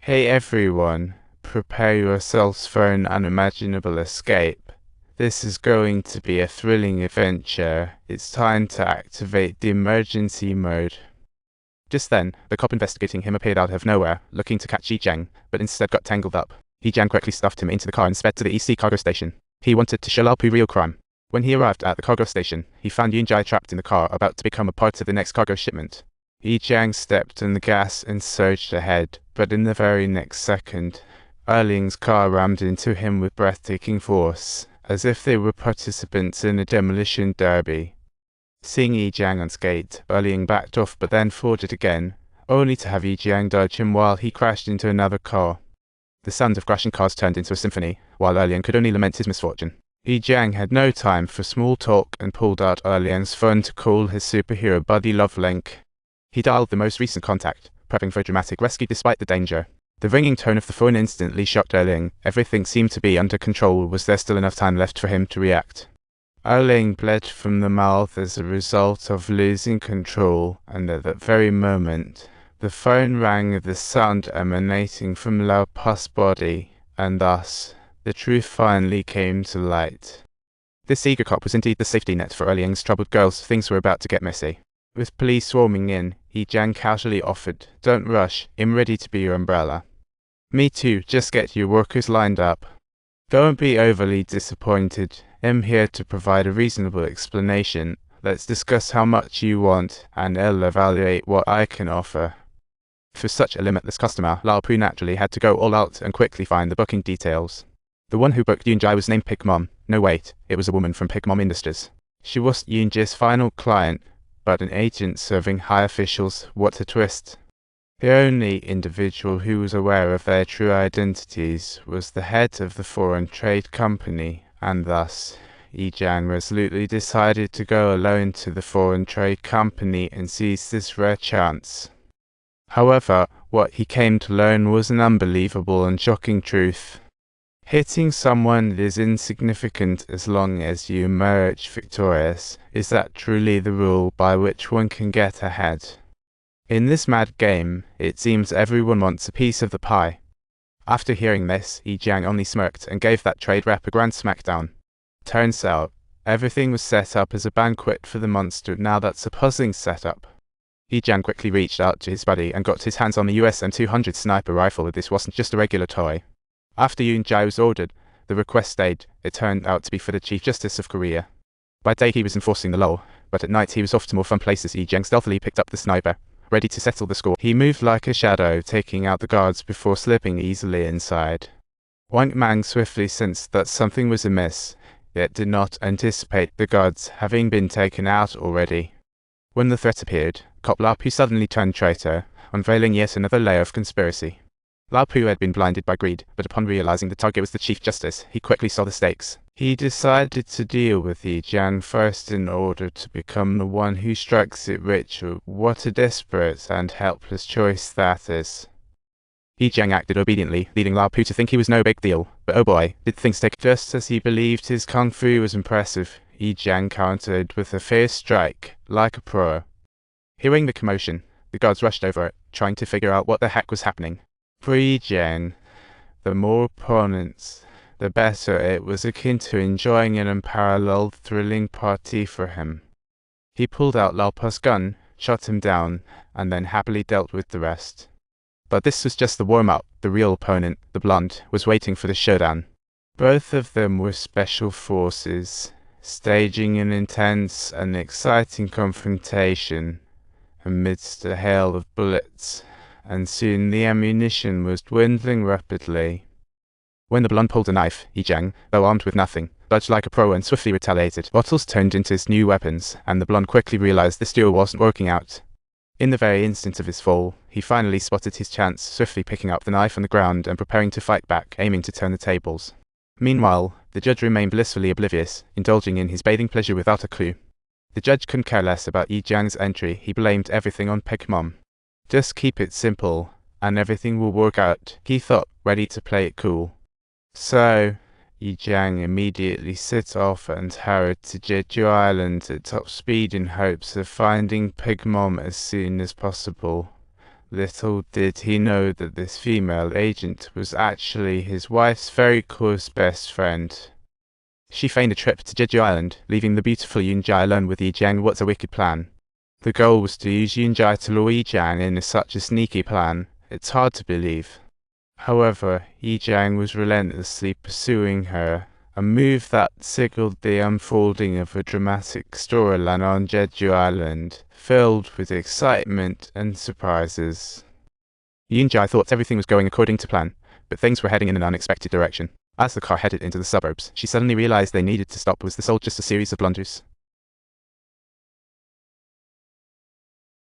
Hey everyone, prepare yourselves for an unimaginable escape. This is going to be a thrilling adventure. It's time to activate the emergency mode. Just then, the cop investigating him appeared out of nowhere, looking to catch Jiang, but instead got tangled up. Jiang quickly stuffed him into the car and sped to the EC cargo station. He wanted to show Lao real crime. When he arrived at the cargo station, he found Jiang trapped in the car, about to become a part of the next cargo shipment. Jiang stepped on the gas and surged ahead, but in the very next second, Erling's car rammed into him with breathtaking force, as if they were participants in a demolition derby. Seeing Jiang unscathed, Erling backed off but then forged again, only to have Jiang dodge him while he crashed into another car. The sound of crashing cars turned into a symphony, while Erling could only lament his misfortune. Jiang had no time for small talk and pulled out Erling's phone to call his superhero buddy Lovelink. He dialed the most recent contact, prepping for a dramatic rescue despite the danger. The ringing tone of the phone instantly shocked Erling. Everything seemed to be under control. Was there still enough time left for him to react? Erling bled from the mouth as a result of losing control, and at that very moment, the phone rang with the sound emanating from Lao Pu's body, and thus, the truth finally came to light. This eager cop was indeed the safety net for Erling's troubled girls. Things were about to get messy. With police swarming in, Jiang casually offered, "Don't rush, I'm ready to be your umbrella." "Me too, just get your workers lined up." "Don't be overly disappointed, I'm here to provide a reasonable explanation. Let's discuss how much you want, and I'll evaluate what I can offer." For such a limitless customer, Lao Pu naturally had to go all out and quickly find the booking details. The one who booked Yunjai was named Pig Mom. No wait, it was a woman from Pig Mom Industries. She was Yunjai's final client, but an agent serving high officials. What a twist. The only individual who was aware of their true identities was the head of the foreign trade company, and thus, Jiang resolutely decided to go alone to the foreign trade company and seize this rare chance. However, what he came to learn was an unbelievable and shocking truth. Hitting someone is insignificant as long as you emerge victorious. Is that truly the rule by which one can get ahead? In this mad game, it seems everyone wants a piece of the pie. After hearing this, Jiang only smirked and gave that trade rep a grand smackdown. Turns out, everything was set up as a banquet for the monster. Now that's a puzzling setup. Jiang quickly reached out to his buddy and got his hands on the USM 200 sniper rifle. This wasn't just a regular toy. After Yunjai was ordered, the request stayed. It turned out to be for the Chief Justice of Korea. By day he was enforcing the law, but at night he was off to more fun places. Jiang stealthily picked up the sniper, ready to settle the score. He moved like a shadow, taking out the guards before slipping easily inside. Wang Mang swiftly sensed that something was amiss, yet did not anticipate the guards having been taken out already. When the threat appeared, Cop Lao Pu suddenly turned traitor, unveiling yet another layer of conspiracy. Lao Pu had been blinded by greed, but upon realizing the target was the Chief Justice, he quickly saw the stakes. He decided to deal with Jiang first in order to become the one who strikes it rich. What a desperate and helpless choice that is. Jiang acted obediently, leading Lao Pu to think he was no big deal, but oh boy, did things take. Just as he believed his kung fu was impressive, Jiang countered with a fierce strike, like a pro. Hearing the commotion, the guards rushed over it, trying to figure out what the heck was happening. For Jiang, the more opponents, the better. It was akin to enjoying an unparalleled, thrilling party for him. He pulled out Lao Pu's gun, shot him down, and then happily dealt with the rest. But this was just the warm-up. The real opponent, the blonde, was waiting for the showdown. Both of them were special forces, staging an intense and exciting confrontation amidst a hail of bullets, and soon the ammunition was dwindling rapidly. When the blonde pulled a knife, Jiang, though armed with nothing, dodged like a pro and swiftly retaliated. Bottles turned into his new weapons, and the blonde quickly realized this duel wasn't working out. In the very instant of his fall, he finally spotted his chance, swiftly picking up the knife on the ground and preparing to fight back, aiming to turn the tables. Meanwhile, the judge remained blissfully oblivious, indulging in his bathing pleasure without a clue. The judge couldn't care less about Jiang's entry. He blamed everything on Pig Mom. Just keep it simple, and everything will work out, he thought, ready to play it cool. So, Jiang immediately set off and hurried to Jeju Island at top speed in hopes of finding Pig Mom as soon as possible. Little did he know that this female agent was actually his wife's very close best friend. She feigned a trip to Jeju Island, leaving the beautiful Yoonjae alone with Jiang. What's a wicked plan? The goal was to use Yoonjae to lure Jiang in such a sneaky plan. It's hard to believe. However, Jiang was relentlessly pursuing her, a move that signaled the unfolding of a dramatic storyline on Jeju Island, filled with excitement and surprises. Yoonjae thought everything was going according to plan, but things were heading in an unexpected direction. As the car headed into the suburbs, she suddenly realized they needed to stop. Was this all just a series of blunders?